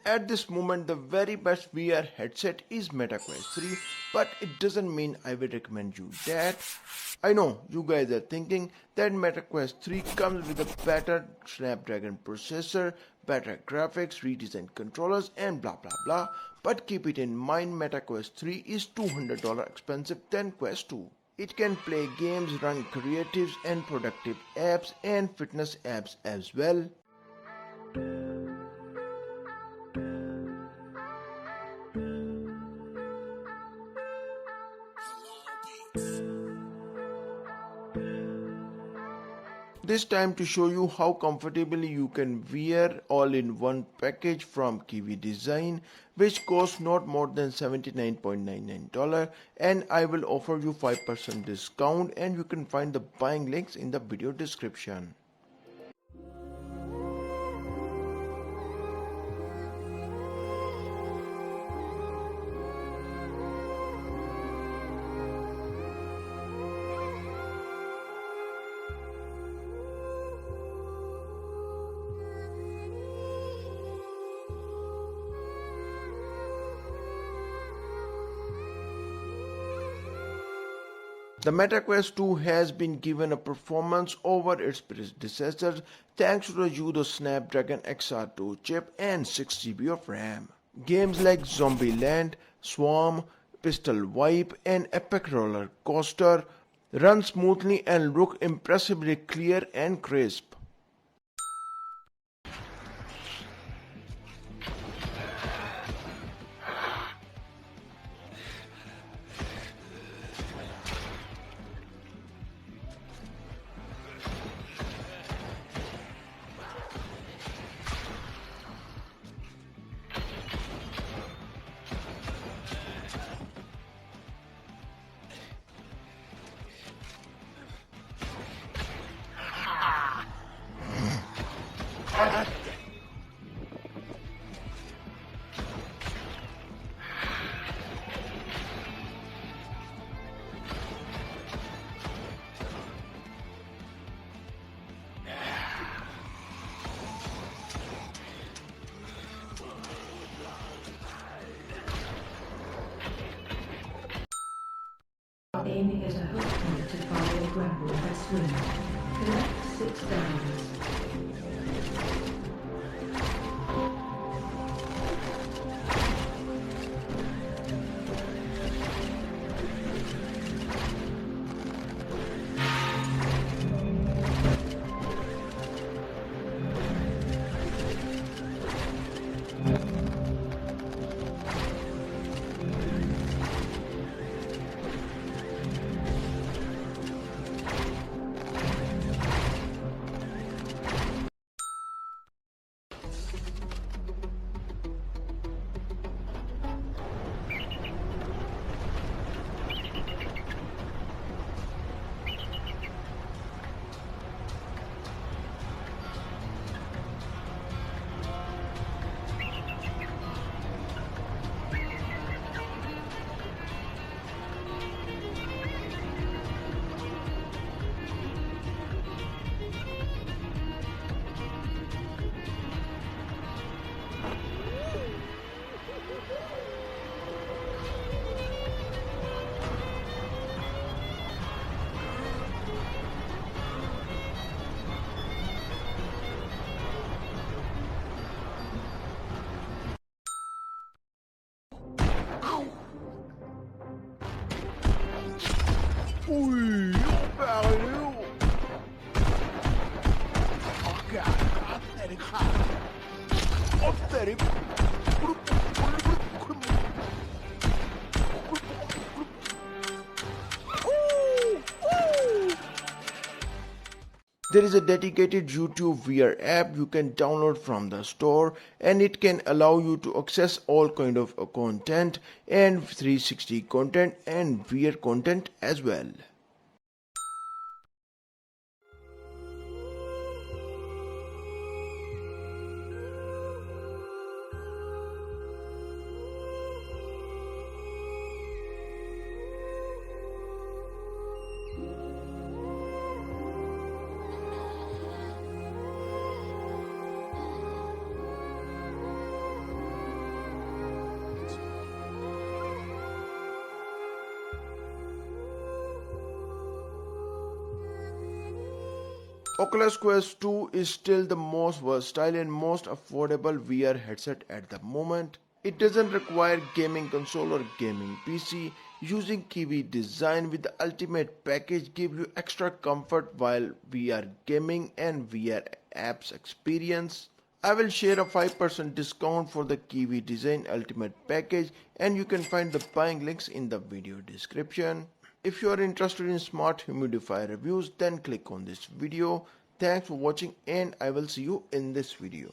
At this moment, the very best VR headset is MetaQuest 3, but it doesn't mean I will recommend you that. I know you guys are thinking that MetaQuest 3 comes with a better Snapdragon processor, better graphics, redesigned controllers, and blah blah blah, but keep it in mind MetaQuest 3 is $200 expensive than Quest 2. It can play games, run creatives and productive apps, and fitness apps as well. This time to show you how comfortably you can wear all in one package from KIWI Design, which costs not more than $79.99, and I will offer you 5% discount, and you can find the buying links in the video description. The MetaQuest 2 has been given a performance over its predecessors thanks to the use of Snapdragon XR2 chip and 6GB of RAM. Games like Zombieland, Swarm, Pistol Wipe and Epic Roller Coaster run smoothly and look impressively clear and crisp. Aiming at a hook point to fire a grapple by swimming. Collect 6 diamonds. Ui, pariu! Oh cara, There is a dedicated YouTube VR app you can download from the store, and it can allow you to access all kind of content and 360 content and VR content as well. Oculus Quest 2 is still the most versatile and most affordable VR headset at the moment. It doesn't require gaming console or gaming PC. Using KIWI Design with the ultimate package gives you extra comfort while VR gaming and VR apps experience. I will share a 5% discount for the KIWI Design Ultimate package, and you can find the buying links in the video description. If you are interested in smart humidifier reviews, then click on this video. Thanks for watching, and I will see you in this video.